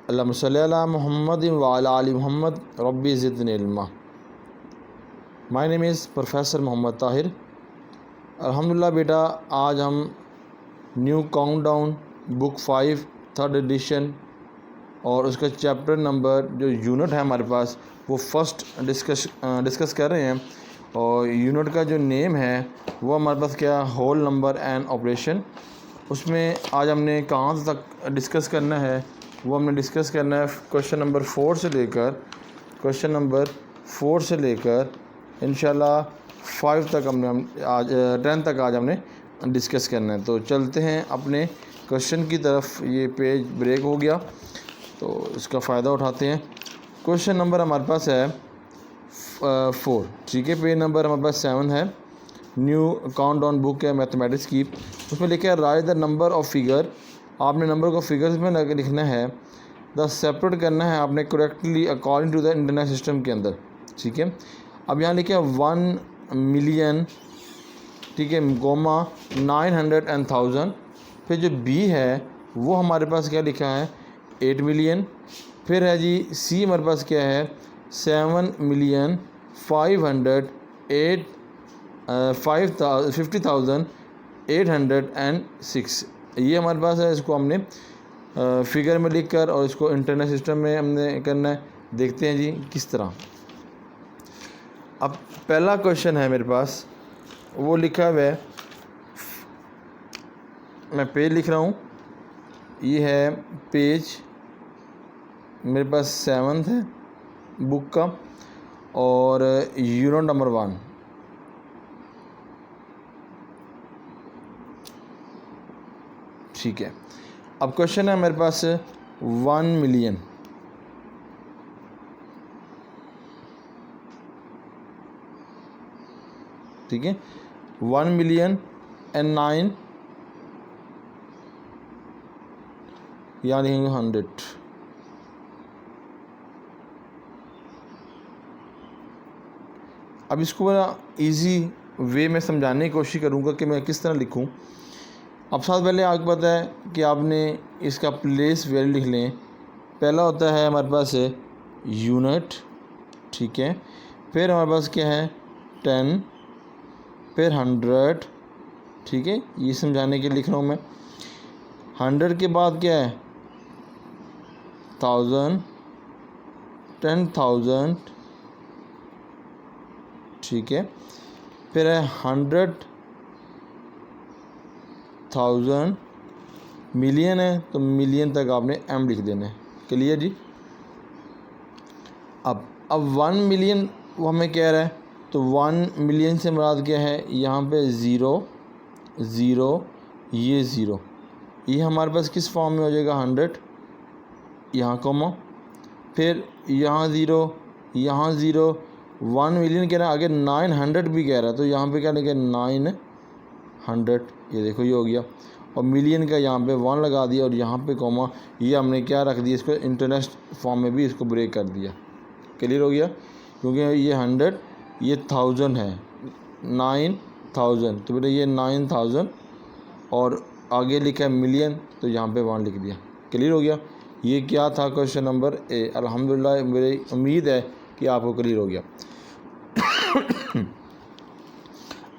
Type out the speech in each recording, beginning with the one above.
अल्लाहुम्मा सल्लि अला मुहम्मद व अला आलि मुहम्मद रब्बी ज़िदनी इल्मा। My name is professor Mohammad Tahir. अल्हम्दुलिल्लाह बेटा, आज हम new countdown book 5 3rd addition और उसका चैप्टर नंबर जो यूनिट है हमारे पास वो फर्स्ट डिस्कस कर रहे हैं। और यूनिट का जो नेम है वो हमारे पास क्या, होल नंबर एंड ऑपरेशन। उसमें आज हमने कहाँ तक डिस्कस करना है, वो हमने डिस्कस करना है क्वेश्चन नंबर 4 से लेकर इंशाल्लाह 5 तक हमने आज 10 तक आज हमने डिस्कस करना है। तो चलते हैं अपने क्वेश्चन की तरफ। ये पेज ब्रेक हो गया तो इसका फ़ायदा उठाते हैं। क्वेश्चन नंबर हमारे पास है 4, ठीक है। पेज नंबर हमारे पास 7 है। न्यू काउंटडाउन बुक है मैथमेटिक्स की। उसमें लिखा है write the number of figure. आपने नंबर को फिगर्स में लिखना है, द सेपरेट करना है आपने correctly according to the internal system के अंदर, ठीक है। अब यहाँ लिखा है 1 मिलियन, ठीक है, 900 and 1000। फिर जो बी है वो हमारे पास क्या लिखा है 8 मिलियन। फिर है जी सी हमारे पास क्या है 50,806। ये हमारे पास है। इसको हमने फिगर में लिख कर और इसको इंटरनल सिस्टम में हमने करना है। देखते हैं जी किस तरह। अब पहला क्वेश्चन है मेरे पास, वो लिखा हुआ है, मैं पेज लिख रहा हूँ। ये है पेज मेरे पास 7th है बुक का और यूनिट नंबर 1। ठीक है। अब क्वेश्चन है मेरे पास 1 मिलियन, ठीक है, 1 मिलियन and 9 यानी 100। अब इसको बड़ा इजी वे में समझाने की कोशिश करूँगा कि मैं किस तरह लिखूँ। अब सबसे पहले आपको पता है कि आपने इसका प्लेस वैल्यू लिख लें। पहला होता है हमारे पास यूनिट, ठीक है। फिर हमारे पास क्या है 10, फिर 100, ठीक है। ये समझाने के लिए लिख रहा हूँ मैं। 100 के बाद क्या है 1000, 10,000, ठीक है। फिर है 100,000, मिलियन है तो मिलियन तक आपने एम लिख देना है। क्लियर जी। अब 1 मिलियन वो हमें कह रहा है तो 1 मिलियन से मुराद क्या है, यहाँ पे 0 0 ये 0, ये हमारे पास किस फॉर्म में हो जाएगा 100, यहाँ कॉमा, फिर यहाँ 0 यहाँ 0। 1 मिलियन कह रहा है, आगे 900 भी कह रहा है तो यहाँ पे क्या लिखा 900, ये देखो ये हो गया। और मिलियन का यहाँ पे 1 लगा दिया और यहाँ पे कॉमा, ये हमने क्या रख दिया, इसको इंटरनेशनल फॉर्म में भी इसको ब्रेक कर दिया। क्लियर हो गया। क्योंकि ये 100 ये 1000 है, 9000 तो बेटा ये 9000 और आगे लिखा है मिलियन तो यहाँ पे 1 लिख दिया। क्लियर हो गया। ये क्या था क्वेश्चन नंबर ए। अल्हम्दुलिल्लाह मेरी उम्मीद है कि आपको क्लियर हो गया।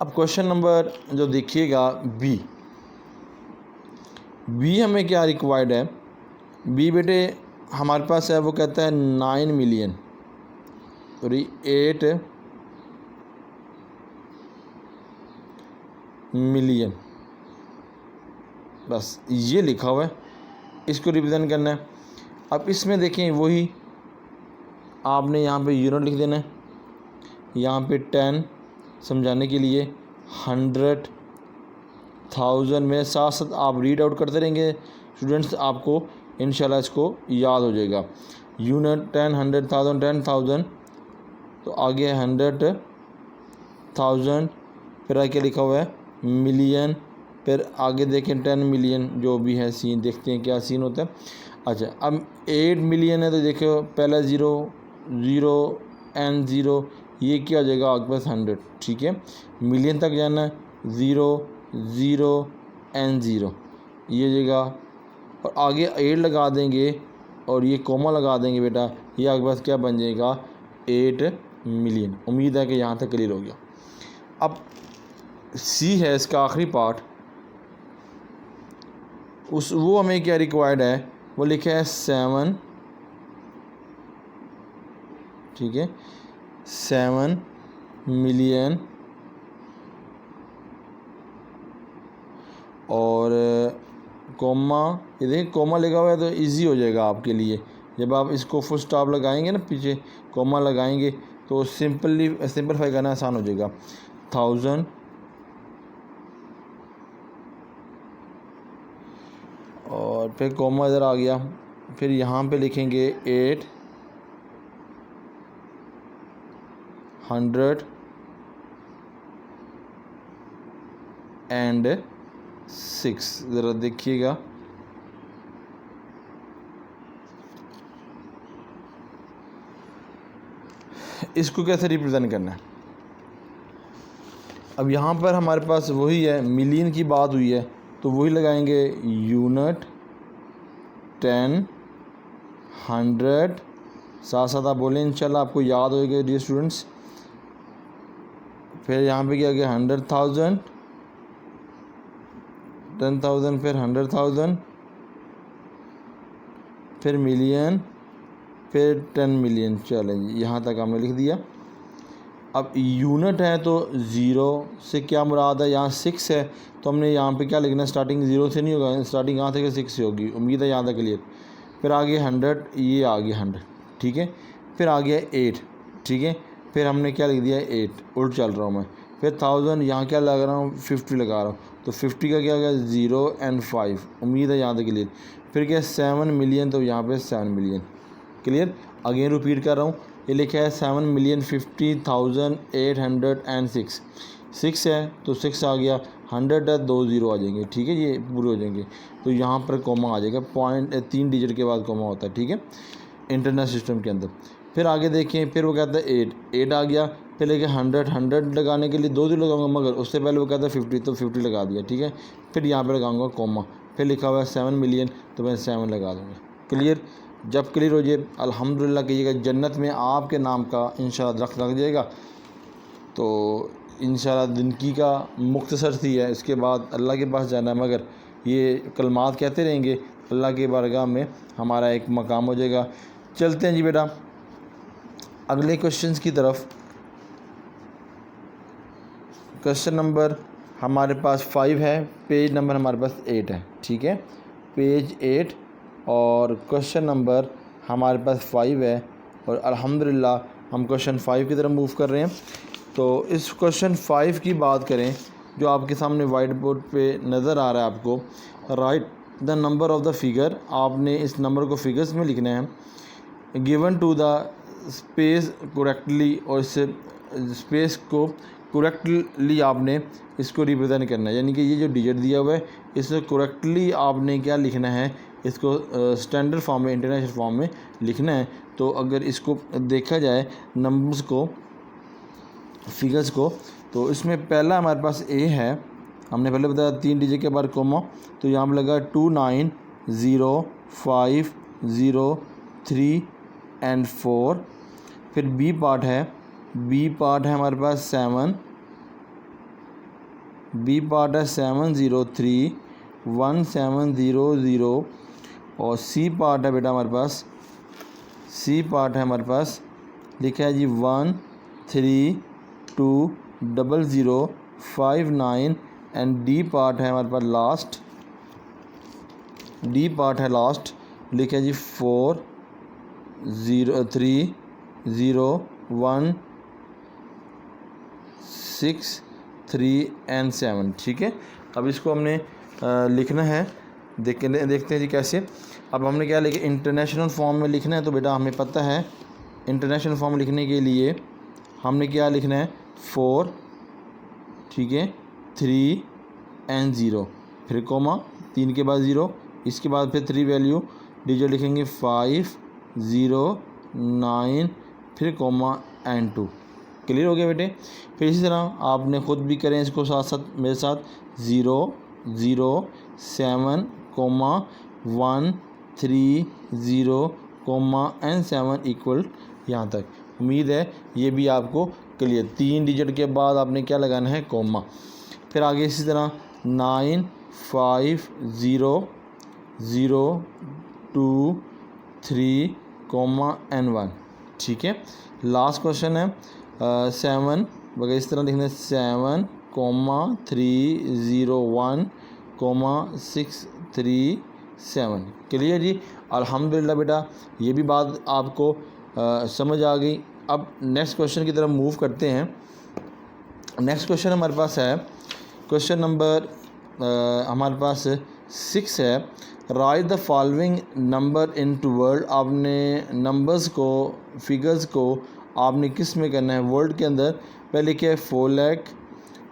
अब क्वेश्चन नंबर जो देखिएगा बी हमें क्या रिक्वायर्ड है। बी बेटे हमारे पास है, वो कहता है 9 मिलियन और 8 मिलियन, बस ये लिखा हुआ है, इसको रिप्रेजेंट करना है। अब इसमें देखें वही आपने यहाँ पे यूनिट लिख देना है, यहाँ पे 10 समझाने के लिए, 100,000 में साथ साथ आप रीड आउट करते रहेंगे स्टूडेंट्स, आपको इंशाल्लाह इसको याद हो जाएगा। यूनिट 10 100,000 10,000 तो आगे 100,000, फिर आगे लिखा हुआ है मिलियन, फिर आगे देखें 10 मिलियन, जो भी है सीन देखते हैं क्या सीन होता है। अच्छा अब 8 मिलियन है तो देखो पहला 0 0 एंड 0, ये क्या हो जाएगा आपके पास 100, ठीक है। मिलियन तक जाना है 0 0 एंड 0 ये जगह और आगे 8 लगा देंगे और ये कोमा लगा देंगे बेटा, ये आपके पास क्या बन जाएगा 8 मिलियन। उम्मीद है कि यहाँ तक क्लियर हो गया। अब सी है इसका आखिरी पार्ट, वो हमें क्या रिक्वायर्ड है, वो लिखा है 7, ठीक है, 7 मिलियन और कोमा, ये देखिए कोमा लगा हुआ है तो इजी हो जाएगा आपके लिए। जब आप इसको फुल स्टॉप लगाएंगे ना, पीछे कोमा लगाएंगे तो सिंपलीफाई करना आसान हो जाएगा। 1000 और फिर कोमा इधर आ गया, फिर यहाँ पे लिखेंगे 8, 100 एंड 6। ज़रा देखिएगा, इसको कैसे रिप्रेजेंट करना है। अब यहाँ पर हमारे पास वही है, मिलियन की बात हुई है तो वही लगाएंगे यूनिट, 10, 100, साथ साथ आप बोलें इंशाल्लाह आपको याद होगा डियर स्टूडेंट्स। फिर यहाँ पे क्या गया 100,000, 10,000, फिर 100,000, फिर मिलियन, फिर 10 मिलियन। चलें जी, यहाँ तक हमने लिख दिया। अब यूनिट है तो ज़ीरो से क्या मुराद है, यहाँ 6 है तो हमने यहाँ पे क्या लिखना है, स्टार्टिंग ज़ीरो से नहीं होगा, स्टार्टिंग यहाँ से 6 से होगी। उम्मीद है यहाँ तक क्लियर। फिर आगे 100, ये आ गया 100, ठीक है। फिर आ गया 8, ठीक है। फिर हमने क्या लिख दिया 8, उल्ट चल रहा हूँ मैं। फिर 1000, यहाँ क्या लगा रहा हूँ 50 लगा रहा हूँ, तो 50 का क्या गया 0 और 5। उम्मीद है यहाँ तक क्लियर। फिर क्या 7 मिलियन, तो यहाँ पे 7 मिलियन क्लियर। अगेन रिपीट कर रहा हूँ, ये लिखा है 7,50,806। 6 है तो 6 आ गया, 100 है 2 0 आ जाएंगे, ठीक है, ये पूरे हो जाएंगे। तो यहाँ पर कोमा आ जाएगा, पॉइंट 3 डिजिट के बाद कोमा होता है, ठीक है, इंटरनेट सिस्टम के अंदर। फिर आगे देखें, फिर वो कहता है 8 आ गया। फिर लेके 100 लगाने के लिए 2 0 लगाऊंगा, मगर उससे पहले वो कहता है 50, तो 50 लगा दिया, ठीक है। फिर यहाँ पर लगाऊंगा कोमा, फिर लिखा हुआ है 7 मिलियन, तो मैं 7 लगा दूँगा। क्लियर। जब क्लियर हो जाए अल्हम्दुलिल्लाह कीजिएगा, जन्नत में आपके नाम का इंशाअल्लाह दरख्त लग जाएगा। तो इंशाअल्लाह ज़िंदगी का मुख्तसर सी है, इसके बाद अल्लाह के पास जाना है, मगर ये कलमात कहते रहेंगे, अल्लाह के बारगाह में हमारा एक मकाम हो जाएगा। चलते हैं जी बेटा अगले क्वेश्चंस की तरफ। क्वेश्चन नंबर हमारे पास 5 है, पेज नंबर हमारे पास 8 है, ठीक है, पेज 8 और क्वेश्चन नंबर हमारे पास 5 है। और अल्हम्दुलिल्लाह हम क्वेश्चन 5 की तरफ मूव कर रहे हैं। तो इस क्वेश्चन 5 की बात करें, जो आपके सामने वाइट बोर्ड पे नज़र आ रहा है आपको, write the number of the figure. आपने इस नंबर को फिगर्स में लिखना है, given to the space correctly, और इस स्पेस को करेक्टली आपने इसको रिप्रेजेंट करना है, यानी कि ये जो डिजिट दिया हुआ है इसे करेक्टली आपने क्या लिखना है, इसको स्टैंडर्ड फॉर्म में, इंटरनेशनल फॉर्म में लिखना है। तो अगर इसको देखा जाए नंबर्स को, फिगर्स को, तो इसमें पहला हमारे पास ए है, हमने पहले बताया 3 डिजिट के बाद कोमा, तो यहाँ पर लगा 2905003 एंड 4। फिर बी पार्ट है, हमारे पास 7, बी पार्ट है 7031700, और सी पार्ट है बेटा हमारे पास, लिखा है जी 1320059 एंड डी पार्ट है हमारे पास लास्ट, लिखा है जी 4030163 एंड 7, ठीक है। अब इसको हमने लिखना है, देखते हैं जी कैसे। अब हमने क्या लिखा, इंटरनेशनल फॉर्म में लिखना है। तो बेटा हमें पता है इंटरनेशनल फॉर्म लिखने के लिए हमने क्या लिखना है 4, ठीक है, 3 एंड 0, फिर कोमा 3 के बाद 0, इसके बाद फिर 3 वैल्यू डिजिट लिखेंगे 509, फिर कोमा एंड 2। क्लियर हो गया बेटे। फिर इसी तरह आपने ख़ुद भी करें इसको साथ साथ मेरे साथ, 007, 133 0, N7 इक्वल यहाँ तक। उम्मीद है ये भी आपको क्लियर। 3 डिजिट के बाद आपने क्या लगाना है, कॉमा। फिर आगे इसी तरह 9, 5, 0, 0, 2, 3, N1, ठीक है। लास्ट क्वेश्चन है 7 वगैरह इस तरह लिखना है 7, 3, 0, 1, 6, 3, 7। क्लियर जी। अल्हम्दुलिल्लाह बेटा ये भी बात आपको समझ आ गई। अब नेक्स्ट क्वेश्चन की तरफ मूव करते हैं। नेक्स्ट क्वेश्चन हमारे पास है क्वेश्चन नंबर हमारे पास 6 है। Write the following number in to word. आपने नंबर्स को, फिगर्स को आपने किस में करना है, वर्ड के अंदर। पहले क्या है 4 लाख,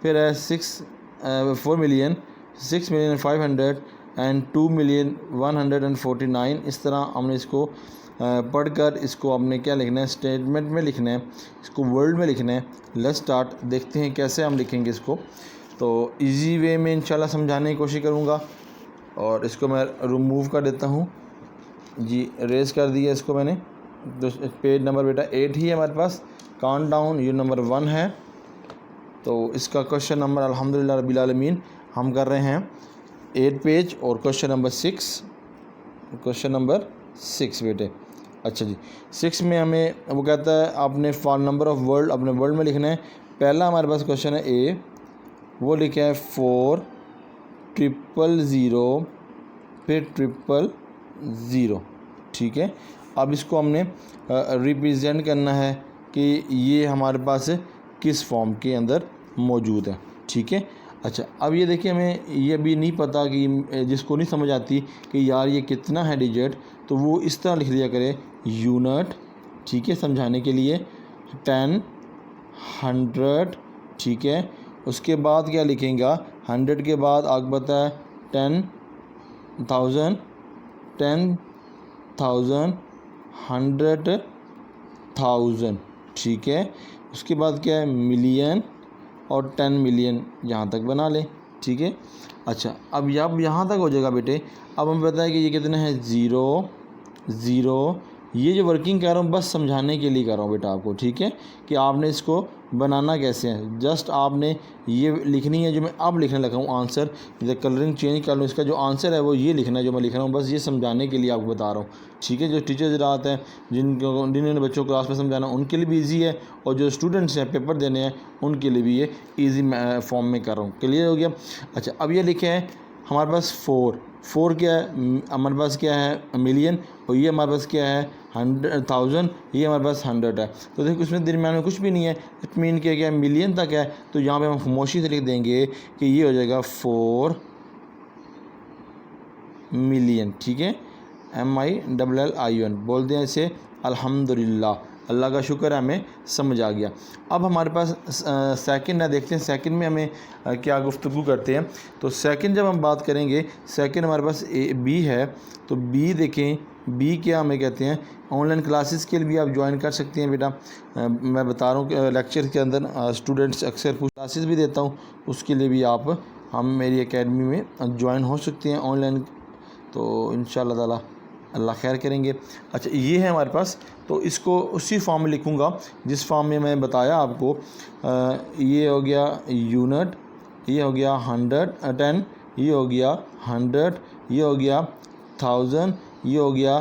फिर है 4 मिलियन, 6,500,000 एंड 2,149,000। इस तरह हमने इसको पढ़कर इसको आपने क्या लिखना है, स्टेटमेंट में लिखना है, इसको वर्ड में लिखना है। लेट्स स्टार्ट, देखते हैं कैसे हम लिखेंगे इसको। तो इजी वे में इंशाल्लाह समझाने की कोशिश करूँगा। और इसको मैं रिमूव कर देता हूँ जी, रेज़ कर दिया इसको मैंने। तो पेज नंबर बेटा 8 ही है हमारे पास। काउंट डाउन ये नंबर 1 है। तो इसका क्वेश्चन नंबर अल्हम्दुलिल्लाह रब्बिल आलमीन हम कर रहे हैं 8 पेज और क्वेश्चन नंबर 6 बेटे। अच्छा जी, 6 में हमें वो कहता है आपने फॉर नंबर ऑफ़ वर्ड अपने वर्ड में लिखना है। पहला हमारे पास क्वेश्चन है ए, वो लिखा है 4, 000, फिर 000, ठीक है। अब इसको हमने रिप्रेजेंट करना है कि ये हमारे पास किस फॉर्म के अंदर मौजूद है, ठीक है। अच्छा, अब ये देखिए हमें ये भी नहीं पता कि जिसको नहीं समझ आती कि यार ये कितना है डिजिट, तो वो इस तरह लिख दिया करे यूनिट, ठीक है, समझाने के लिए 10, 100, ठीक है। उसके बाद क्या लिखेगा, 100 के बाद आगे बताया 10,000, 100,000, ठीक है। उसके बाद क्या है मिलियन और 10 मिलियन, यहाँ तक बना लें, ठीक है। अच्छा, अब यहाँ तक हो जाएगा बेटे। अब हमें पता है कि ये कितना है 0, 0। ये जो वर्किंग कर रहा हूँ बस समझाने के लिए कर रहा हूँ बेटा आपको, ठीक है, कि आपने इसको बनाना कैसे है। जस्ट आपने ये लिखनी है जो मैं अब लिखने लगा हूँ आंसर। जब कलरिंग चेंज कर लूँ, इसका जो आंसर है वो ये लिखना है जो मैं लिख रहा हूँ, बस ये समझाने के लिए आपको बता रहा हूँ, ठीक है। जो टीचर्स रात हैं जिन्होंने बच्चों को क्लास में समझाना उनके लिए भी ईजी है, और जो स्टूडेंट्स हैं पेपर देने हैं उनके लिए भी ये ईजी फॉर्म में कर रहा हूँ। क्लियर हो गया। अच्छा, अब ये लिखे हैं हमारे पास 4 क्या है, हमारे पास क्या है मिलियन, और ये हमारे पास क्या है 100,000, ये हमारे पास 100 है। तो देखो इसमें दरमियान में कुछ भी नहीं है, इट मीन क्या है मिलियन तक है। तो यहाँ पे हम खामोशी से लिख देंगे कि ये हो जाएगा 4 मिलियन, ठीक है। MILLION बोल दें इसे। अल्हम्दुलिल्लाह, अल्लाह का शुक्र है हमें समझ आ गया। अब हमारे पास सेकंड है, देखते हैं सेकंड में हमें क्या गुफ्तगू करते हैं। तो सेकंड जब हम बात करेंगे, सेकंड हमारे पास बी है। तो बी देखें, बी क्या हमें कहते हैं, ऑनलाइन क्लासेस के लिए भी आप ज्वाइन कर सकते हैं बेटा। मैं बता रहा हूँ कि लेक्चर के अंदर स्टूडेंट्स अक्सर क्लासेस भी देता हूँ, उसके लिए भी आप मेरी एकेडमी में ज्वाइन हो सकते हैं ऑनलाइन। तो इंशाअल्लाह ताला अल्लाह खैर करेंगे। अच्छा, ये है हमारे पास। तो इसको उसी फॉर्म में लिखूँगा जिस फॉर्म में मैं बताया आपको। ये हो गया यूनिट, ये हो गया 110, ये हो गया 100, ये हो गया 1000, ये हो गया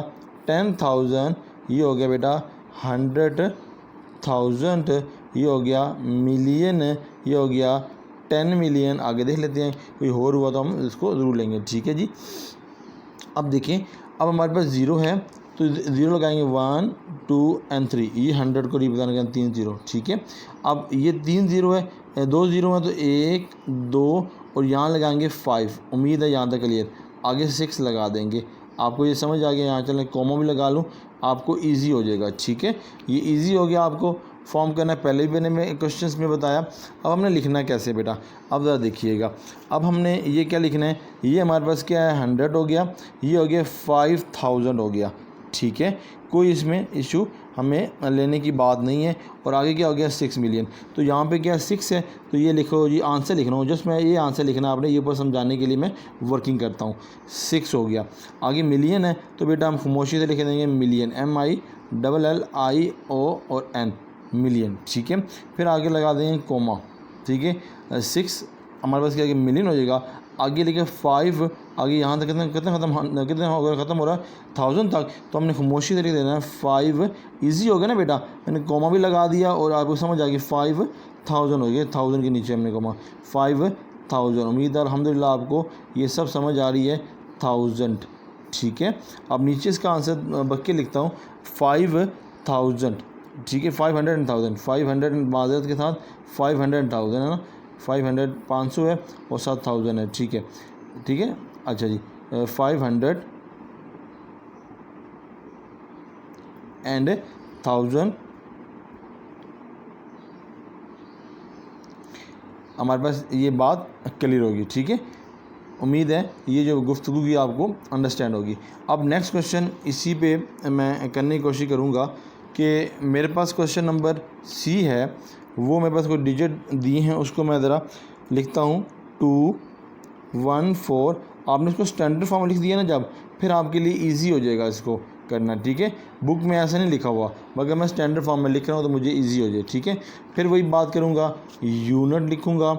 10,000, ये हो गया बेटा 100,000, ये हो गया मिलियन, ये हो गया 10 मिलियन। आगे देख लेते हैं, कोई और हुआ तो हम इसको ज़रूर लेंगे, ठीक है जी। अब देखिए, अब हमारे पास 0 है तो 0 लगाएंगे 1, 2 and 3। ये 100 को रिप्रेजेंट करें 3 0, ठीक है। अब ये 3 0 है, 2 0 है तो 1, 2 और यहाँ लगाएंगे 5। उम्मीद है यहाँ तक क्लियर। आगे 6 लगा देंगे। आपको ये समझ आ गया। यहाँ चलें कॉमा भी लगा लूँ, आपको ईजी हो जाएगा, ठीक है। ये ईजी हो गया आपको फॉर्म करना है। पहले भी मैंने क्वेश्चंस में बताया। अब हमने लिखना है कैसे बेटा, अब ज़रा देखिएगा। अब हमने ये क्या लिखना है, ये हमारे पास क्या है 100 हो गया, ये हो गया 5,000 हो गया, ठीक है। कोई इसमें इशू हमें लेने की बात नहीं है। और आगे क्या हो गया 6 मिलियन, तो यहाँ पे क्या 6 है, तो ये लिखो जी, आंसर लिखना हो, जस्ट मैं ये आंसर लिखना आपने, ये पर समझाने के लिए मैं वर्किंग करता हूँ। 6 हो गया। आगे मिलियन है तो बेटा हम खामोशी से लिख देंगे मिलियन, MILLIO और N, मिलियन, ठीक है। फिर आगे लगा देंगे कोमा, ठीक है। 6 हमारे पास क्या है, मिलियन हो जाएगा। आगे लिखे 5, आगे यहाँ तक कितना ख़त्म हो रहा है 1000 तक, तो हमने खामोशी से लिख देना है 5। ईजी हो गया ना बेटा, मैंने कोमा भी लगा दिया और आपको समझ आ गई 5000 हो गया, 1000 के नीचे हमने कोमा 5000। उम्मीद है अल्हम्दुलिल्लाह आपको ये सब समझ आ रही है, 1000, ठीक है। अब नीचे इसका आंसर बक के लिखता हूँ 5000, ठीक है। 500 एंड 1000, 500 माजरत के साथ 500 एंड 1000 है ना, 500 500 है और 7000 है, ठीक है, ठीक है। अच्छा जी, 500 एंड 1000 हमारे पास ये बात क्लियर होगी, ठीक है। उम्मीद है ये जो गुफ्तगू की आपको अंडरस्टैंड होगी। अब नेक्स्ट क्वेश्चन इसी पे मैं करने की कोशिश करूँगा कि मेरे पास क्वेश्चन नंबर C है, वो मेरे पास कोई डिजिट दिए हैं, उसको मैं ज़रा लिखता हूँ 214। आपने इसको स्टैंडर्ड फॉर्म लिख दिया ना जब, फिर आपके लिए इजी हो जाएगा इसको करना, ठीक है। बुक में ऐसा नहीं लिखा हुआ, मगर मैं स्टैंडर्ड फॉर्म में लिख रहा हूँ तो मुझे इजी हो जाए, ठीक है। फिर वही बात करूँगा, यूनिट लिखूँगा,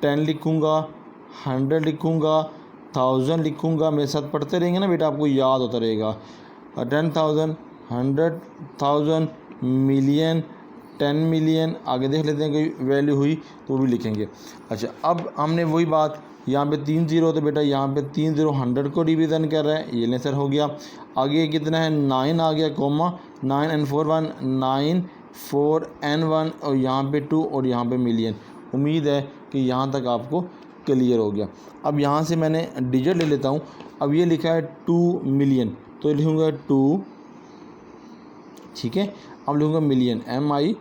10 लिखूँगा, 100 लिखूँगा, 1000 लिखूँगा। मेरे साथ पढ़ते रहेंगे ना बेटा, आपको याद होता रहेगा। 10,000, 100,000, मिलियन, 10 मिलियन, आगे देख लेते हैं कोई वैल्यू हुई तो वो भी लिखेंगे। अच्छा, अब हमने वही बात, यहाँ पे 3 0 तो बेटा यहाँ पे 3 0 100 को रिवीजन कर रहा है, ये लेसर हो गया। आगे कितना है 9 आ गया, कोमा 9 and 4 1, 9 4 and 1 और यहाँ पे 2 और यहाँ पे मिलियन। उम्मीद है कि यहाँ तक आपको क्लियर हो गया। अब यहाँ से मैंने डिजिट ले लेता हूँ। अब ये लिखा है 2 मिलियन, तो लिखूँगा 2, ठीक है। अब लिखूँगा मिलियन, MILLIO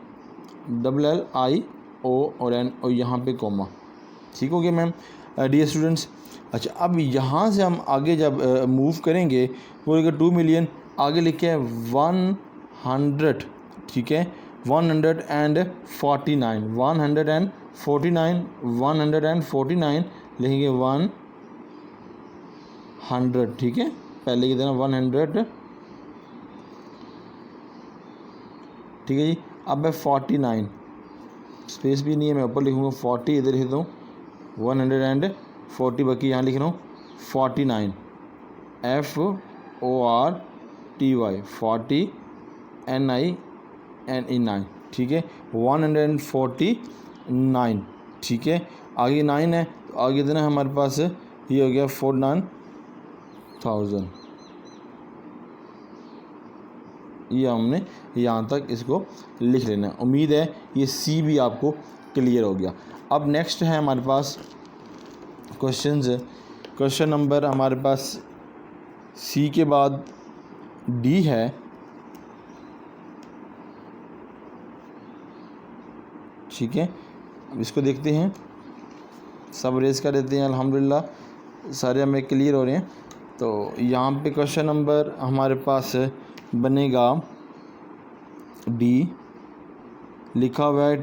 और N और यहाँ पे कोमा, ठीक हो गया मैम, डियर स्टूडेंट्स। अच्छा, अब यहाँ से हम आगे जब मूव करेंगे, वो लिखा 2 मिलियन, आगे लिखे है 100, ठीक है, 149, 149 लिखेंगे 100, ठीक है। पहले की तरह 100, ठीक है जी। अब है 49, स्पेस भी नहीं है, मैं ऊपर लिखूँगा 40, इधर लिख दूँ 140, बाकी यहाँ लिख रहा हूँ 49, FORTY 40 NINE, ठीक है, 149, ठीक है। आगे 9 है तो आगे इतना हमारे पास ये हो गया 49,000। ये हमने यहाँ तक इसको लिख लेना है। उम्मीद है ये C भी आपको क्लियर हो गया। अब नेक्स्ट है हमारे पास क्वेश्चन नंबर हमारे पास C के बाद D है, ठीक है। अब इसको देखते हैं, सब रेस कर देते हैं, अल्हम्दुलिल्लाह सारे हमें क्लियर हो रहे हैं। तो यहाँ पे क्वेश्चन नंबर हमारे पास बनेगा D, लिखा हुआ है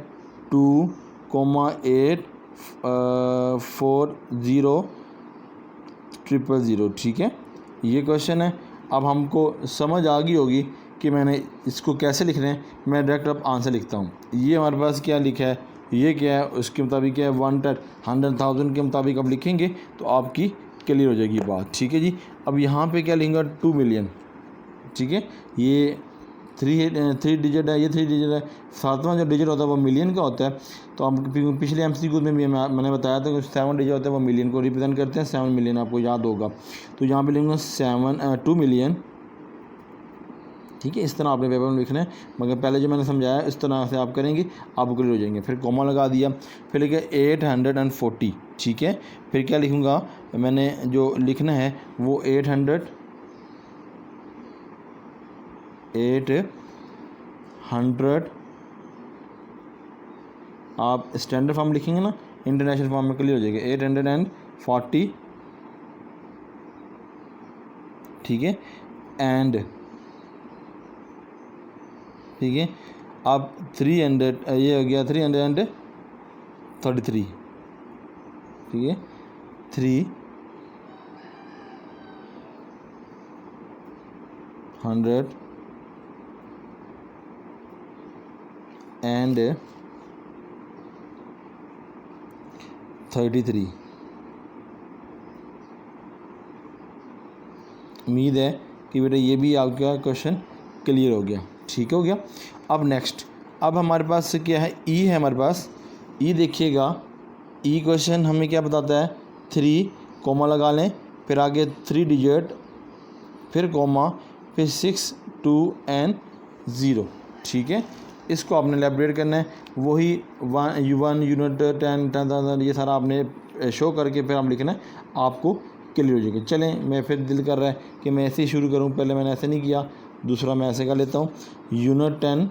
2,840,000, ठीक है। ये क्वेश्चन है। अब हमको समझ आ गई होगी कि मैंने इसको कैसे लिखना है। मैं डायरेक्ट अब आंसर लिखता हूँ। ये हमारे पास क्या लिखा है, ये क्या है, उसके मुताबिक क्या है 100,000 के मुताबिक अब लिखेंगे तो आपकी क्लियर हो जाएगी बात, ठीक है जी। अब यहाँ पे क्या लिखेंगे 2 मिलियन, ठीक है। ये 3 डिजिट है, ये 3 डिजिट है, 7वां जो डिजिट होता है वो मिलियन का होता है। तो हम पिछले MCQ में भी मैंने बताया था कि 7 डिजिट होता है वो मिलियन को रिप्रेजेंट करते हैं, 7 मिलियन आपको याद होगा। तो यहाँ पे लिखूँगा 2 मिलियन, ठीक है। इस तरह आपने पेपर में लिखना है, मगर पहले जो मैंने समझाया इस तरह से आप करेंगे, आप क्लियर हो जाएंगे। फिर कोमा लगा दिया, फिर लिखे 840, ठीक है। फिर क्या लिखूँगा, मैंने जो लिखना है वो 800 आप स्टैंडर्ड फॉर्म लिखेंगे ना, इंटरनेशनल फॉर्म में क्लियर हो जाएगा 840, ठीक है। एंड ठीक है। अब 300 ये हो गया 333, ठीक है, 333। उम्मीद है कि बेटा ये भी आपका क्वेश्चन क्लियर हो गया, ठीक हो गया। अब नेक्स्ट, अब हमारे पास क्या है, ई है हमारे पास। ई देखिएगा, ई क्वेश्चन हमें क्या बताता है, 3 कोमा लगा लें, फिर आगे 3 डिजिट, फिर कोमा, फिर 6 2 एंड 0, ठीक है। इसको आपने एलैबोरेट करना है, वही 1 यूनिट 10 ये सारा आपने शो करके फिर आप लिखना है, आपको क्लियर हो जाएगा। चलें, मैं फिर दिल कर रहा है कि मैं ऐसे ही शुरू करूं, पहले मैंने ऐसे नहीं किया, दूसरा मैं ऐसे कर लेता हूं। यूनिट 10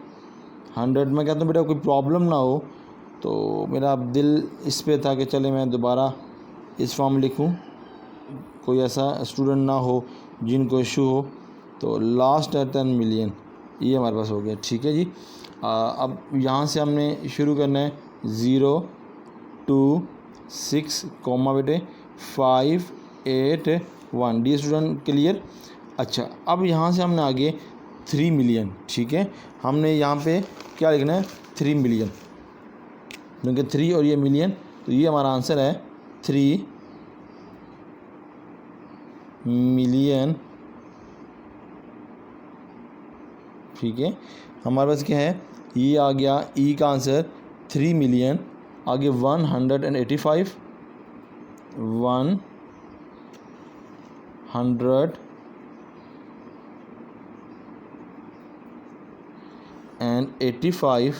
100 में कहता हूँ बेटा कोई प्रॉब्लम ना हो, तो मेरा दिल इस पे था कि चले मैं दोबारा इस फॉर्म लिखूं, कोई ऐसा स्टूडेंट ना हो जिनको इशू हो। तो लास्ट है 10 मिलियन, ये हमारे पास हो गया, ठीक है जी। अब यहाँ से हमने शुरू करना है 0 2 6 कोमा बेटे 5 8 1। Dear student clear. अच्छा, अब यहाँ से हमने आगे 3 मिलियन, ठीक है। हमने यहाँ पे क्या लिखना है, 3 मिलियन, क्योंकि 3 और ये मिलियन, तो ये हमारा आंसर है 3 मिलियन, ठीक है। हमारे पास क्या है, ये आ गया ई का आंसर 3 मिलियन, आगे 185 185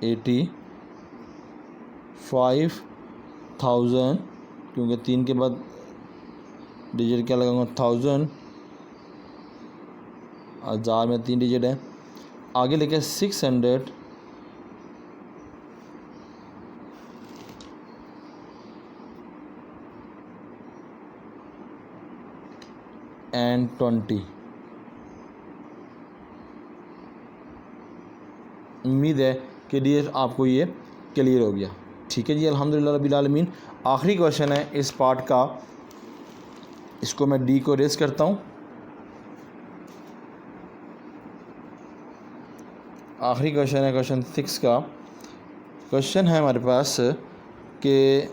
85,000, क्योंकि 3 के बाद डिजिट क्या लगाऊंगा, 1000, 1000 में 3 डिजिट है। आगे लेके 600 एंड 20। उम्मीद है कि डियर आपको ये क्लियर हो गया, ठीक है जी। अल्हम्दुलिल्लाह रब्बिल आलमीन। आखिरी क्वेश्चन है इस पार्ट का, इसको मैं डी को रेस करता हूँ। आखिरी क्वेश्चन है क्वेश्चन 6 का। क्वेश्चन है हमारे पास कि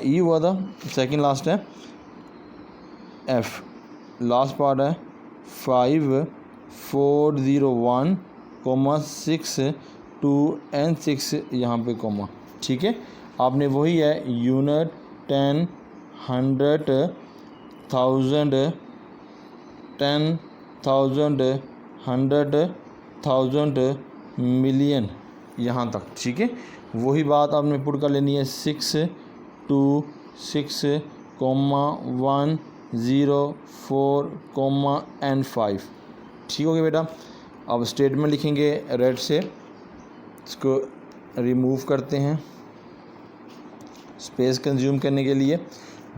ई हुआ था, सेकंड लास्ट है एफ, लास्ट पार्ट है 5401 कोमा 6 2 एंड 6 यहाँ पे कोमा, ठीक है। आपने वही है यूनिट 10 100 1000 10,000 100,000 मिलियन यहाँ तक, ठीक है। वही बात आपने पुट कर लेनी है 6 2 6 कोमा 1 0 4 कोमा एंड 5, ठीक हो गया बेटा। अब स्टेटमेंट लिखेंगे रेड से, इसको रिमूव करते हैं स्पेस कंज्यूम करने के लिए।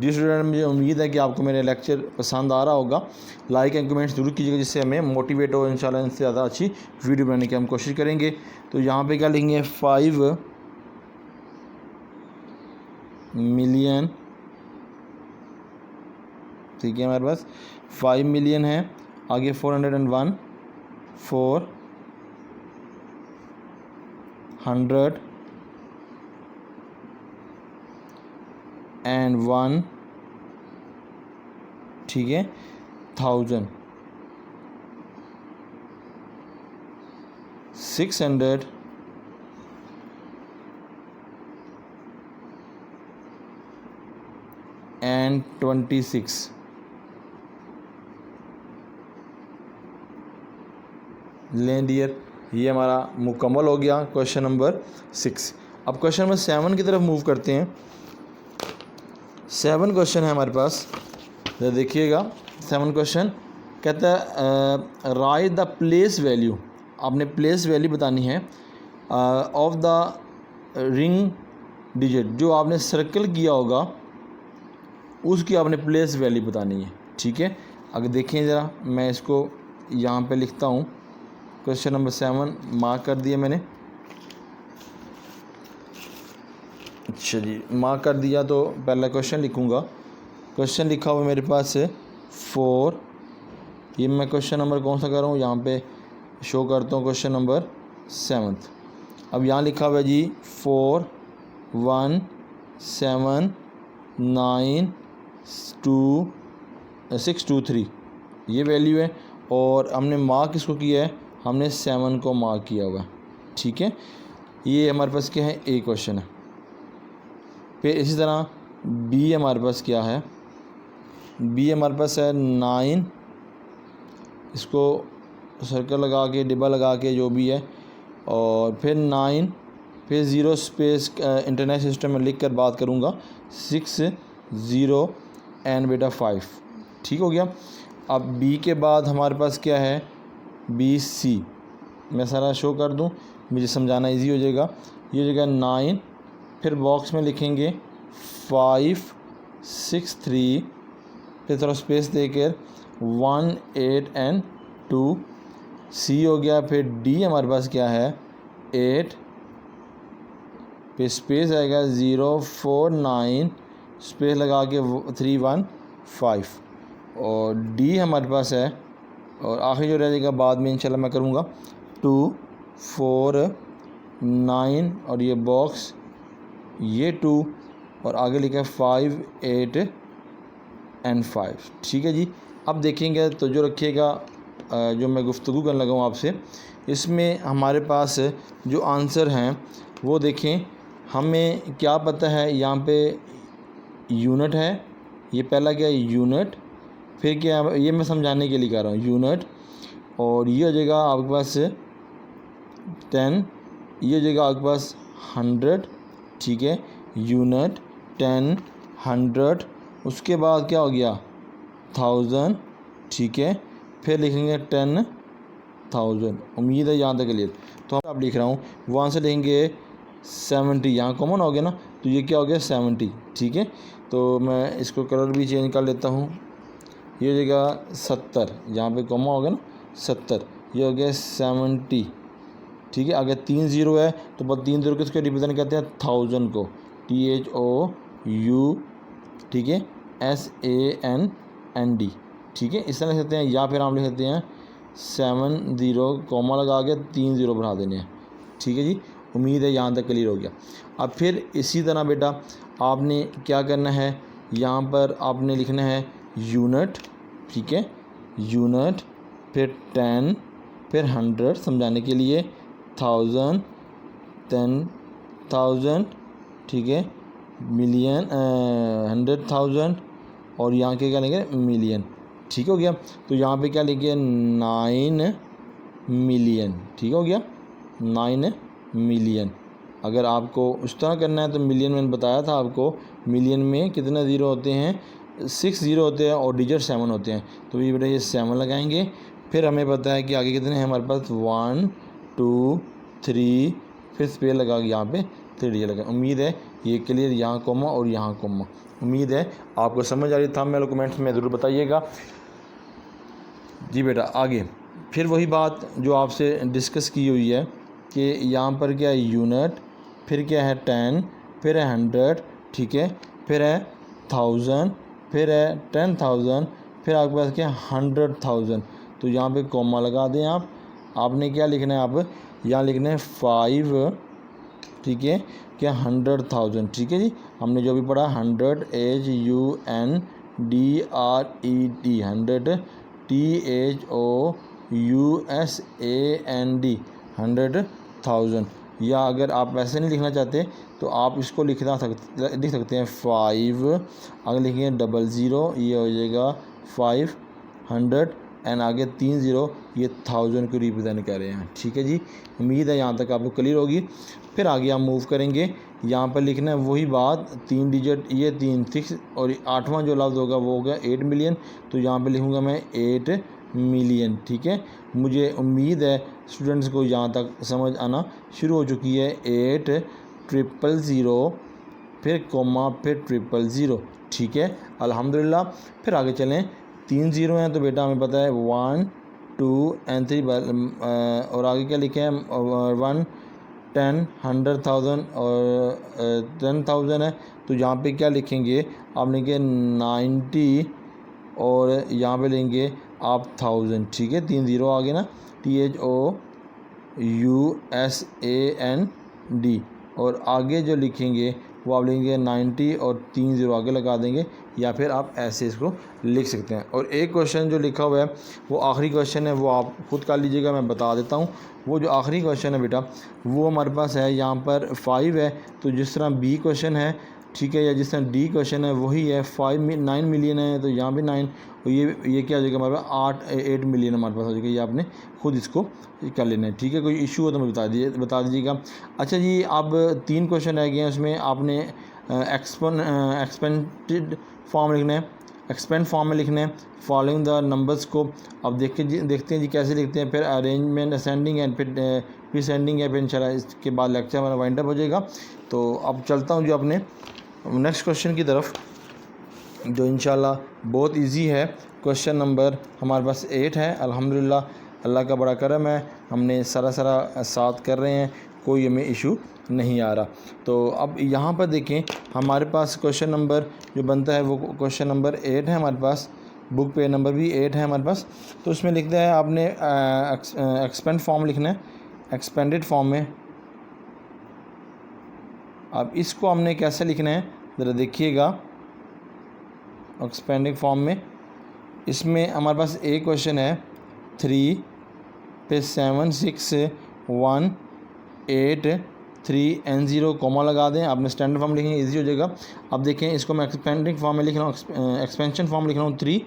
डी स्टूडेंट, मुझे उम्मीद है कि आपको मेरा लेक्चर पसंद आ रहा होगा। लाइक एंड कमेंट्स जरूर कीजिएगा, जिससे हमें मोटिवेट हो, इंशाल्लाह इनसे ज़्यादा अच्छी वीडियो बनाने की हम कोशिश करेंगे। तो यहाँ पे क्या लिखेंगे, 5 मिलियन, ठीक है। हमारे पास 5 मिलियन है, आगे 401 400 एंड 1, ठीक है, 1000 600 एंड 26। लें डियर, ये हमारा मुकम्मल हो गया क्वेश्चन नंबर 6। अब क्वेश्चन नंबर 7 की तरफ मूव करते हैं। 7 क्वेश्चन है हमारे पास, देखिएगा। 7 क्वेश्चन कहता है राइट द प्लेस वैल्यू, आपने प्लेस वैल्यू बतानी है ऑफ द रिंग डिजिट जो आपने सर्कल किया होगा उसकी आपने प्लेस वैल्यू बतानी है, ठीक है। अगर देखें ज़रा, मैं इसको यहाँ पे लिखता हूँ। क्वेश्चन नंबर 7 मार्क कर दिया मैंने। अच्छा जी, मार्क कर दिया तो पहला क्वेश्चन लिखूँगा। क्वेश्चन लिखा हुआ मेरे पास है 4। ये मैं क्वेश्चन नंबर कौन सा कर रहा हूँ, यहाँ पे शो करता हूँ क्वेश्चन नंबर 7। अब यहाँ लिखा हुआ है जी 4 1 7 9 2 6 2 3 ये वैल्यू है। और हमने मार्क इसको किया है, हमने 7 को मार्क किया हुआ है, ठीक है। ये हमारे पास क्या है, ए क्वेश्चन है। फिर इसी तरह बी हमारे पास क्या है, बी हमारे पास है 9, इसको सर्कल लगा के डिब्बा लगा के जो भी है, और फिर 9, फिर 0 स्पेस इंटरनेट सिस्टम में लिख कर बात करूँगा 6 0 एंड बेटा 5, ठीक हो गया। अब बी के बाद हमारे पास क्या है, बी सी, मैं सारा शो कर दूँ, मुझे समझाना इजी हो जाएगा। ये हो जाएगा 9, फिर बॉक्स में लिखेंगे 5 6 3, फिर थोड़ा स्पेस देकर 1 8 एंड 2, सी हो गया। फिर डी हमारे पास क्या है 8, फिर स्पेस आएगा 0 4 9, स्पेस लगा के 3 1 5, और डी हमारे पास है। और आखिर जो रह जाएगा बाद में इंशाल्लाह मैं करूँगा 2 4 9, और ये बॉक्स ये 2, और आगे लिखा है 5 8 एंड 5, ठीक है जी। अब देखेंगे तो जो रखिएगा जो मैं गुफ्तगू करने लगा हूँ आपसे, इसमें हमारे पास जो आंसर हैं वो देखें। हमें क्या पता है, यहाँ पे यूनिट है, ये पहला क्या है यूनिट, फिर क्या है, ये मैं समझाने के लिए कर रहा हूँ यूनिट, और ये हो जाएगा आपके पास 10, ये हो जाएगा आपके पास 100, ठीक है। यूनिट 10 100, उसके बाद क्या हो गया 1000, ठीक है। फिर लिखेंगे 10,000, उम्मीद है यहाँ तक क्लियर। तो अब लिख रहा हूँ, वहाँ से लेंगे 70, यहाँ कॉमन हो गया ना, तो ये क्या हो गया 70, ठीक है। तो मैं इसको कलर भी चेंज कर लेता हूँ, ये हो जाएगा 70, यहाँ पे कॉमा हो गया ना 70, ये हो गया 70, ठीक है। अगर 3 0 है तो बस 3 0 किसको रिप्रेजेंट करते हैं, 1000 को, THOU, ठीक है, SANND, ठीक है, इस तरह लिख सकते हैं। या फिर हम लिख सकते हैं 70 कॉमा लगा के 3 0 बढ़ा देने हैं, ठीक है जी। उम्मीद है यहाँ तक क्लियर हो गया। अब फिर इसी तरह बेटा आपने क्या करना है, यहाँ पर आपने लिखना है यूनिट, ठीक है, यूनिट, फिर 10, फिर 100 समझाने के लिए, 1000 10,000, ठीक है, मिलियन 100,000, और यहाँ के क्या लिखेंगे मिलियन, ठीक हो गया। तो यहाँ पे क्या लिखिए 9 मिलियन, ठीक हो गया 9 मिलियन। अगर आपको उस तरह करना है तो मिलियन मैंने बताया था आपको, मिलियन में कितने ज़ीरो होते हैं, 6 ज़ीरो होते हैं और डिजिट 7 होते हैं। तो ये बेटा ये 7 लगाएंगे। फिर हमें पता है कि आगे कितने हैं हमारे पास 1 2 3, फिर स्पेस लगा के यहाँ पे 3 लगा। उम्मीद है ये क्लियर, यहाँ कोमा और यहाँ कोमा। उम्मीद है आपको समझ आ रही था, मेरे कमेंट्स में ज़रूर बताइएगा जी बेटा। आगे फिर वही बात जो आपसे डिस्कस की हुई है कि यहाँ पर क्या है यूनिट, फिर क्या है 10, फिर है 100, ठीक है, फिर है 1000, फिर है 10,000, फिर आपके पास क्या है 100,000। तो यहाँ पे कॉमा लगा दें आप। आपने क्या लिखना है, आप यहाँ लिखना है 5, ठीक है, क्या 100,000, ठीक है जी। हमने जो भी पढ़ा 100 HUNDRET 100 THOUSAND 100,000। या अगर आप वैसे नहीं लिखना चाहते तो आप इसको लिख सकते हैं 5, अगर लिखेंगे 00, ये हो जाएगा 500 एंड आगे 30, ये 1000 को रिप्रेजेंट कर रहे हैं, ठीक है जी। उम्मीद है यहाँ तक आपको क्लियर होगी। फिर आगे हम मूव करेंगे, यहाँ पर लिखना है वही बात, 3 डिजिट, ये 3 6, और 8वां जो लफ्ज़ होगा वो होगा 8 मिलियन। तो यहाँ पे लिखूँगा मैं 8 मिलियन, ठीक है। मुझे उम्मीद है स्टूडेंट्स को यहाँ तक समझ आना शुरू हो चुकी है। 8 000 फिर कोमा, फिर 000। ठीक है, अल्हम्दुलिल्लाह। फिर आगे चलें, 3 ज़ीरो हैं तो बेटा हमें पता है 1 2 एंड 3 और आगे क्या लिखे हैं 1 10 100,000 और 10,000 है, तो यहाँ पे क्या लिखेंगे आप, लिखेंगे 90 और यहाँ पे लेंगे आप 1000। ठीक है, 3 ज़ीरो आ गए ना, THOUSAND। और आगे जो लिखेंगे वो आप लेंगे 90 और 3 ज़ीरो आगे लगा देंगे, या फिर आप ऐसे इसको लिख सकते हैं। और एक क्वेश्चन जो लिखा हुआ है वो आखिरी क्वेश्चन है, वो आप खुद कर लीजिएगा, मैं बता देता हूँ। वो जो आखिरी क्वेश्चन है बेटा वो हमारे पास है यहाँ पर 5 है, तो जिस तरह बी क्वेश्चन है, ठीक है, या जिस तरह डी क्वेश्चन है वही है। 9 मिलियन है तो यहाँ भी 9, और ये क्या हो जाएगा हमारे पास 8 मिलियन हमारे पास हो जाएगा। ये आपने खुद इसको कर लेना है। ठीक है, कोई इशू हो तो मुझे बता दीजिएगा। अच्छा जी, अब 3 क्वेश्चन रह गए हैं, उसमें आपने एक्सपेंडेड फॉर्म लिखना है, एक्सपेंड फॉर्म में लिखना है फॉलोइंग द नंबर्स को। अब देखते हैं जी कैसे लिखते हैं। फिर अरेंजमेंट असेंडिंग एंड फिर सेंडिंग है, फिर इंशाल्लाह इसके बाद लेक्चर हमारा वाइंड अप हो जाएगा। तो अब चलता हूँ जो अपने नेक्स्ट क्वेश्चन की तरफ, जो इंशाल्लाह बहुत इजी है। क्वेश्चन नंबर हमारे पास 8 है। अल्हम्दुलिल्लाह, अल्लाह का बड़ा करम है, हमने सारा साथ कर रहे हैं, कोई हमें इशू नहीं आ रहा। तो अब यहाँ पर देखें, हमारे पास क्वेश्चन नंबर जो बनता है वो क्वेश्चन नंबर 8 है हमारे पास, बुक पे नंबर भी 8 है हमारे पास। तो उसमें लिखता है आपने एक्सपेंड फॉर्म लिखना है, एक्सपेंडेड फॉर्म में। अब इसको हमने कैसे लिखना है ज़रा देखिएगा। एक्सपेंडिंग फॉर्म में इसमें हमारे पास एक क्वेश्चन है 3 पे 7 6 1 8 3 एन 0 कोमा लगा दें। आपने स्टैंडर्ड फॉर्म लिखेंगे, इजी हो जाएगा। अब देखें, इसको मैं एक्सपेंडिंग फॉर्म में लिख रहा हूँ, एक्सपेंशन फॉर्म लिख रहा हूँ 3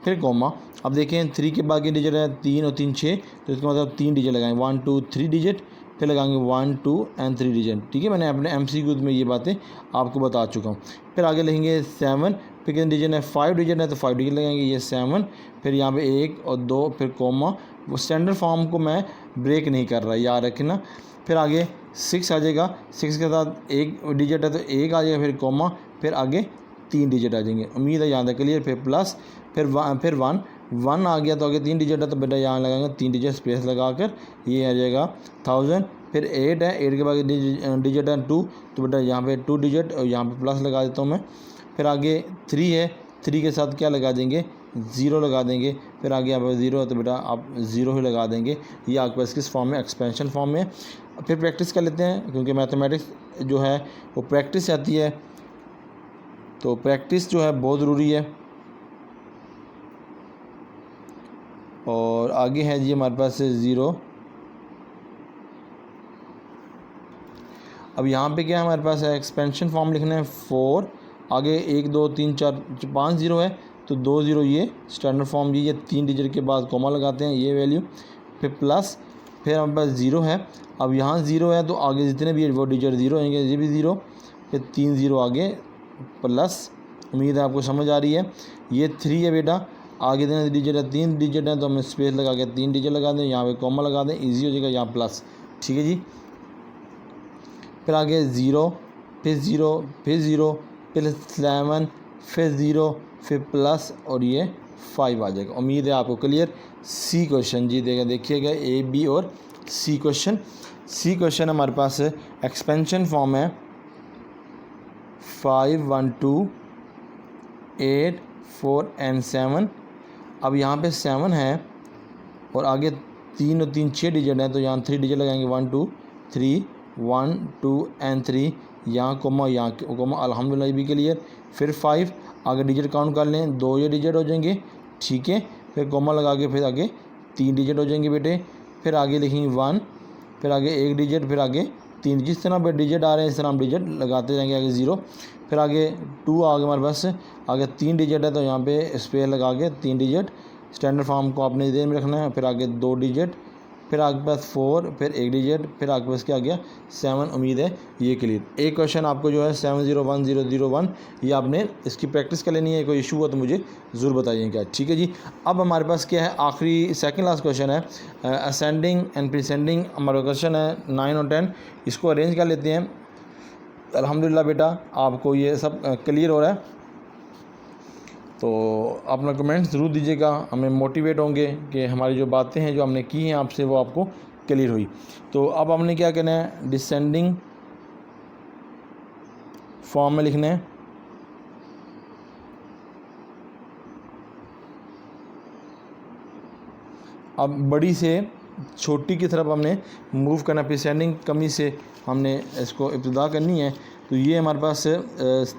फिर कोमा। अब देखें 3 के बाद के डिजिट है 3 और 3 6, तो इसका मतलब 3 डिजिट लगाएं, 1 2 3 डिजिट, फिर लगाएंगे 1 2 एंड 3 डिजिट। ठीक है, मैंने अपने MCQ में ये बातें आपको बता चुका हूँ। फिर आगे लिखेंगे 7, फिर कितने डिजिट है 5 डिजिट है तो 5 डिजिट लगाएंगे, ये 7, फिर यहाँ पे 1 और 2 फिर कोमा। वो स्टैंडर्ड फॉर्म को मैं ब्रेक नहीं कर रहा, याद रखना। फिर आगे 6 आ जाएगा, 6 के साथ 1 डिजिट है तो 1 आ जाएगा, फिर कोमा, फिर आगे 3 डिजिट आ जाएंगे। उम्मीद है यहाँ तक क्लियर। फिर प्लस, फिर 1 आ गया तो आगे 3 डिजिट है तो बेटा यहाँ लगाएंगे 3 डिजिट स्पेस लगाकर, ये आ जाएगा 1000। फिर 8 है, 8 के बाद डिजिट है 2, तो बेटा यहाँ पे 2 डिजिट और यहाँ पे प्लस लगा देता हूँ मैं। फिर आगे 3 है, 3 के साथ क्या लगा देंगे 0 लगा देंगे। फिर आगे यहाँ पर 0 है तो बेटा आप 0 ही लगा देंगे। ये आपके पास किस फॉर्म में, एक्सपेंशन फॉर्म में। फिर प्रैक्टिस कर लेते हैं, क्योंकि मैथमेटिक्स जो है वो प्रैक्टिस आती है, तो प्रैक्टिस जो है बहुत ज़रूरी है। और आगे है जी हमारे पास 0। अब यहाँ पे क्या है हमारे पास है, एक्सपेंशन फॉर्म लिखना है 4, आगे 1 2 3 4 5 ज़ीरो है तो 2 ज़ीरो, ये स्टैंडर्ड फॉर्म ये 3 डिजिट के बाद कोमा लगाते हैं, ये वैल्यू। फिर प्लस, फिर हमारे पास 0 है। अब यहाँ 0 है तो आगे जितने भी वो डिजिट 0 होंगे, ये भी 0, फिर 3 ज़ीरो आगे प्लस। उम्मीद है आपको समझ आ रही है। ये 3 है बेटा, आगे देना डिजिट है 3 डिजिट है तो हमें स्पेस लगा के 3 डिजिट लगा दें, यहाँ पे कोमा लगा दें, इजी हो जाएगा, यहाँ प्लस। ठीक है जी। फिर आगे 0, फिर 0, फिर 0, फिर 7, फिर 0, फिर प्लस, और ये 5 आ जाएगा। उम्मीद है आपको क्लियर। सी क्वेश्चन जी देखिएगा, A B और सी क्वेश्चन। सी क्वेश्चन हमारे पास एक्सपेंशन फॉर्म है 5 1 2 8 4 एंड 7। अब यहाँ पे 7 है और आगे 3 और 3 6 डिजिट है तो यहाँ 3 डिजिट लगाएंगे, 1 2 3 1 2 एंड 3, यहाँ कोमा, यहाँ कोमा, अल्हम्दुलिल्लाह ये भी क्लियर। फिर 5 आगे डिजिट काउंट कर लें, 2 ये डिजिट हो जाएंगे। ठीक है, फिर कोमा लगा के फिर आगे 3 डिजिट हो जाएंगे बेटे। फिर आगे लिखेंगे 1, फिर आगे 1 डिजिट, फिर आगे 3, जिस तरह पे डिजिट आ रहे हैं इस तरह हम डिजिट लगाते जाएंगे। आगे 0, फिर आगे 2 आ गए हमारे पास, आगे 3 डिजिट है तो यहाँ पे स्पेस लगा के 3 डिजिट, स्टैंडर्ड फॉर्म को आपने इधर में रखना है। फिर आगे 2 डिजिट, फिर आपके पास 4, फिर 1 डिजिट, फिर आपके पास क्या आ गया 7। उम्मीद है ये क्लियर। एक क्वेश्चन आपको जो है 701001, ये आपने इसकी प्रैक्टिस कर लेनी है। कोई इशू हुआ तो मुझे ज़रूर बताइएगा। ठीक है जी। अब हमारे पास क्या है, आखिरी सेकंड लास्ट क्वेश्चन है, असेंडिंग एंड प्रिसेंडिंग हमारा क्वेश्चन है 9 और 10। इसको अरेंज कर लेते हैं। अल्हम्दुलिल्लाह बेटा आपको ये सब क्लियर हो रहा है। तो अपना कमेंट ज़रूर दीजिएगा, हमें मोटिवेट होंगे कि हमारी जो बातें हैं जो हमने की हैं आपसे वो आपको क्लियर हुई। तो अब हमने क्या करना है, डिसेंडिंग फॉर्म में लिखना है। अब बड़ी से छोटी की तरफ हमने मूव करना, डिसेंडिंग कमी से हमने इसको इब्तिदा करनी है। तो ये हमारे पास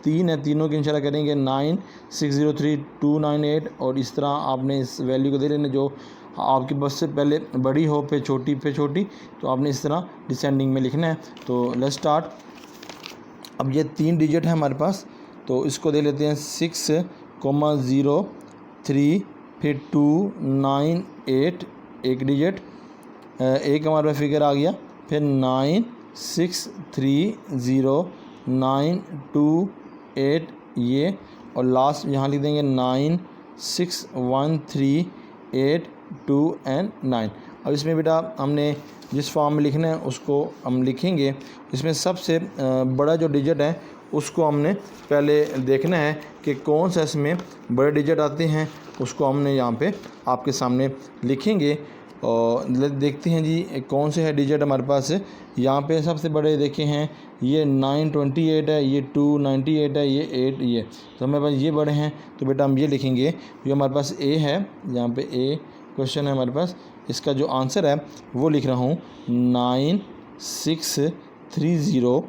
3 है, तीनों की इंशाल्लाह करेंगे 9 6 0 3 2 9 8 और इस तरह आपने इस वैल्यू को दे लेना जो आपकी बस से पहले बड़ी हो फिर छोटी, तो आपने इस तरह डिसेंडिंग में लिखना है। तो लेट्स स्टार्ट। अब ये 3 डिजिट है हमारे पास, तो इसको दे लेते हैं 6 0 3 फिर 2 9 8 एक डिजिट, एक हमारे पास फिगर आ गया, फिर 9 6 3 0 9 2 8 ये, और लास्ट यहाँ लिख देंगे 9 6 1 3 8 2 एंड 9। अब इसमें बेटा हमने जिस फॉर्म में लिखना है उसको हम लिखेंगे। इसमें सबसे बड़ा जो डिजिट है उसको हमने पहले देखना है कि कौन सा इसमें बड़े डिजिट आते हैं, उसको हमने यहाँ पे आपके सामने लिखेंगे। और देखते हैं जी कौन से है डिजिट हमारे पास। यहाँ पे सबसे बड़े देखे हैं ये 928 है, ये 298 है, ये 8 ये, तो हमारे पास ये बड़े हैं। तो बेटा हम ये लिखेंगे, जो हमारे पास ए है, यहाँ पे ए क्वेश्चन है हमारे पास, इसका जो आंसर है वो लिख रहा हूँ 9 6 3 0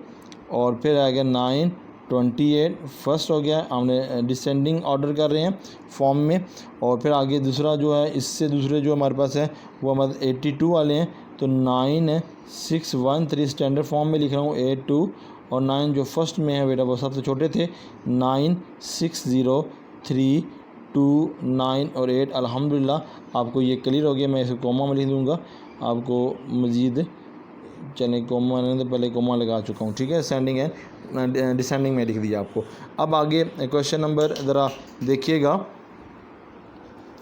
और फिर आ गया 9 28 फर्स्ट हो गया। हमने डिसेंडिंग ऑर्डर कर रहे हैं फॉर्म में। और फिर आगे दूसरा जो है, इससे दूसरे जो हमारे पास है वो हमारे 82 वाले हैं। तो 9 6 1 3 स्टैंडर्ड फॉर्म में लिख रहा हूँ 82, और 9 जो फर्स्ट में है बेटा वो सबसे छोटे थे 9 6 0 3 2 9 और 8। अल्हम्दुलिल्लाह आपको ये क्लियर हो गया। मैं इसे कोमा में लिख दूँगा, आपको मज़ीद चले कोमा ने तो पहले कोमा लगा चुका हूँ, ठीक है। सेंडिंग एंड डिसेंडिंग में लिख दिया आपको। अब आगे क्वेश्चन नंबर ज़रा देखिएगा,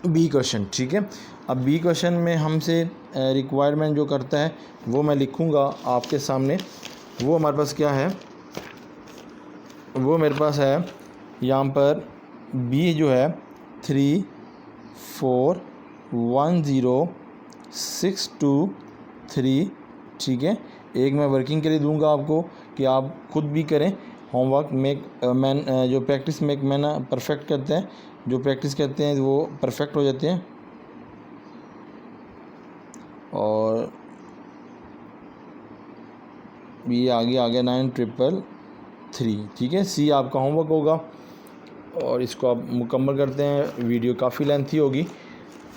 बी क्वेश्चन, ठीक है। अब बी क्वेश्चन में हमसे रिक्वायरमेंट जो करता है वो मैं लिखूँगा आपके सामने। वो हमारे पास क्या है, वो मेरे पास है यहाँ पर बी जो है 3 4 1 0 6 2 3, ठीक है। एक मैं वर्किंग के लिए दूंगा आपको कि आप खुद भी करें होमवर्क। मैन जो प्रैक्टिस मेक मैन परफेक्ट करते हैं, जो प्रैक्टिस करते हैं वो परफेक्ट हो जाते हैं। और ये आगे आ गया 9 3 3, ठीक है। सी आपका होमवर्क होगा और इसको आप मुकम्मल करते हैं। वीडियो काफ़ी लेंथी होगी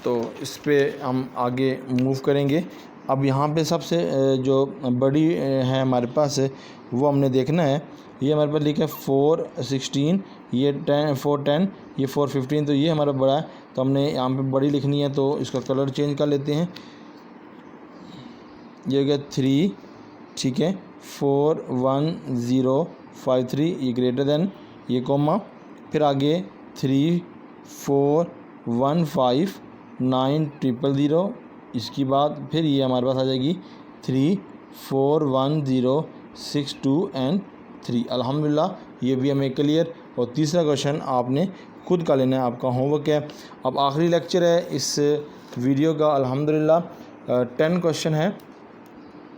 तो इस पर हम आगे मूव करेंगे। अब यहाँ पे सबसे जो बड़ी है हमारे पास वो हमने देखना है। ये हमारे पास लिखा है 4 16, ये 4 10, ये 4 15, तो ये हमारा बड़ा है। तो हमने यहाँ पे बड़ी लिखनी है, तो इसका कलर चेंज कर लेते हैं। ये हो गया 3, ठीक है। 4 1 0 5 3, ये ग्रेटर देन, ये कोमा, फिर आगे 3 4 1 5 9 0 0, इसकी बाद फिर ये हमारे पास आ जाएगी 3 4 1 0 6 2 एंड 3। अल्हम्दुलिल्लाह ये भी हमें क्लियर। और तीसरा क्वेश्चन आपने खुद का लेना है, आपका होमवर्क है। अब आखिरी लेक्चर है इस वीडियो का। अल्हम्दुलिल्लाह 10 क्वेश्चन है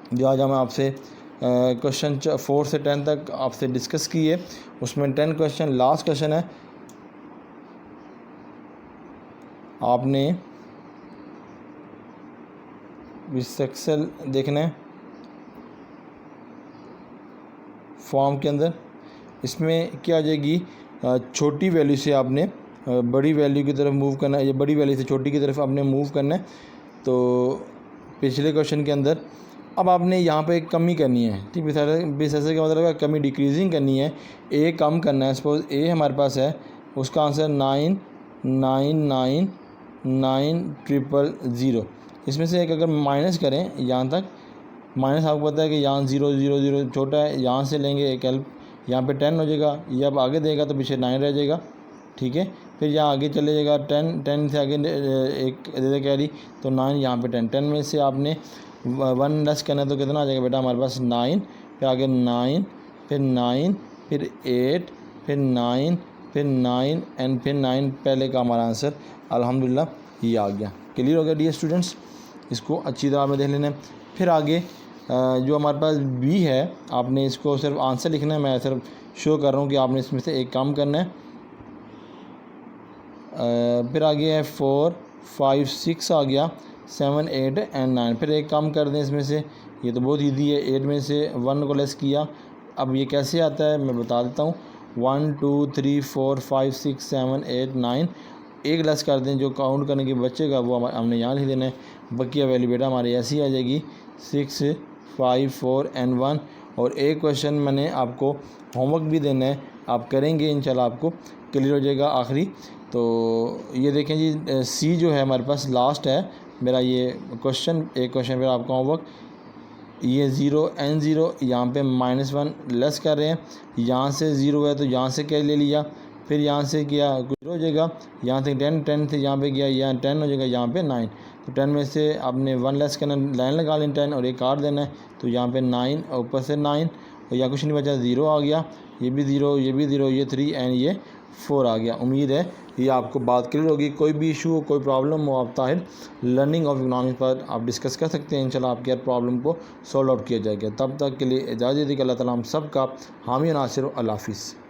जो आज हम आपसे क्वेश्चन 4 से 10 तक आपसे डिस्कस किए। उसमें 10 क्वेश्चन, लास्ट क्वेश्चन है, आपने एक्सेल देखना है फॉर्म के अंदर। इसमें क्या आ जाएगी, छोटी वैल्यू से आपने बड़ी वैल्यू की तरफ मूव करना है, या बड़ी वैल्यू से छोटी की तरफ आपने मूव करना है। तो पिछले क्वेश्चन के अंदर अब आपने यहाँ पे कमी करनी है, ठीक है। ऐसे का मतलब है कमी डिक्रीजिंग करनी है, ए कम करना है। सपोज ए हमारे पास है, उसका आंसर 9 9 9 9 0 0। इसमें से एक अगर माइनस करें यहाँ तक, माइनस आपको पता है कि यहाँ 0 0 0 छोटा है, यहाँ से लेंगे एक हेल्प, यहाँ पे 10 हो जाएगा। ये अब आगे देगा तो पीछे 9 रह जाएगा, ठीक है। फिर यहाँ आगे चले जाएगा 10 से आगे एक दे दे कैरी, तो 9 यहाँ पे 10 में से आपने 1 लेस करना है तो कितना आ जाएगा बेटा हमारे पास 9, फिर आगे 9 फिर 9, फिर 8, फिर 9, फिर 9 एंड फिर 9। पहले का हमारा आंसर अल्हम्दुलिल्लाह ये आ गया। क्लियर हो गया डियर स्टूडेंट्स, इसको अच्छी तरह में देख लेना है। फिर आगे जो हमारे पास बी है, आपने इसको सिर्फ आंसर लिखना है, मैं सिर्फ शो कर रहा हूँ कि आपने इसमें से एक काम करना है। फिर आगे है 4, 5, 6 आ गया, 7, 8 एंड 9। फिर एक काम कर दें इसमें से, ये तो बहुत ईजी है, 8 में से 1 को लेस किया। अब ये कैसे आता है मैं बता देता हूँ। 1, 2, 3, 4, 5, 6, 7, 8, 9, एक लेस कर दें, जो काउंट करने के बचेगा वो हमने यहाँ लिख देना है। बकिया वैल्यू बेटा हमारी ऐसी आ जाएगी 6, 5, 4 एंड 1। और एक क्वेश्चन मैंने आपको होमवर्क भी देना है, आप करेंगे इंशाल्लाह आपको क्लियर हो जाएगा आखिरी। तो ये देखें जी, सी जो है हमारे पास लास्ट है मेरा ये क्वेश्चन। एक क्वेश्चन फिर आपका होमवर्क, ये 0 N0 यहाँ पे -1 लेस कर रहे हैं, यहाँ से 0 है तो यहाँ से क्या ले लिया, फिर यहाँ से किया कुछ हो जाएगा, यहाँ से 10 से यहाँ पे गया, यहाँ 10 हो जाएगा, यहाँ पे 9। तो 10 में से आपने 1 लेस करना, लाइन लगा लें 10 और एक काट देना है, तो यहाँ पे 9 और ऊपर से 9 और यहाँ कुछ नहीं बचा, 0 आ गया, ये भी 0, ये भी 0, ये 3 एंड ये 4 आ गया। उम्मीद है ये आपको बात क्लियर होगी। कोई भी इशू हो, कोई प्रॉब्लम हो, आप ताहिर लर्निंग ऑफ इकोनॉमिक्स पर आप डिस्कस कर सकते हैं। इंशाल्लाह आपकी हर प्रॉब्लम को सॉल्व आउट किया जाएगा। तब तक के लिए इजाज़त दी कि अल्लाह ताला हम सब का हामी नासिर। अल्लाह हाफिज़।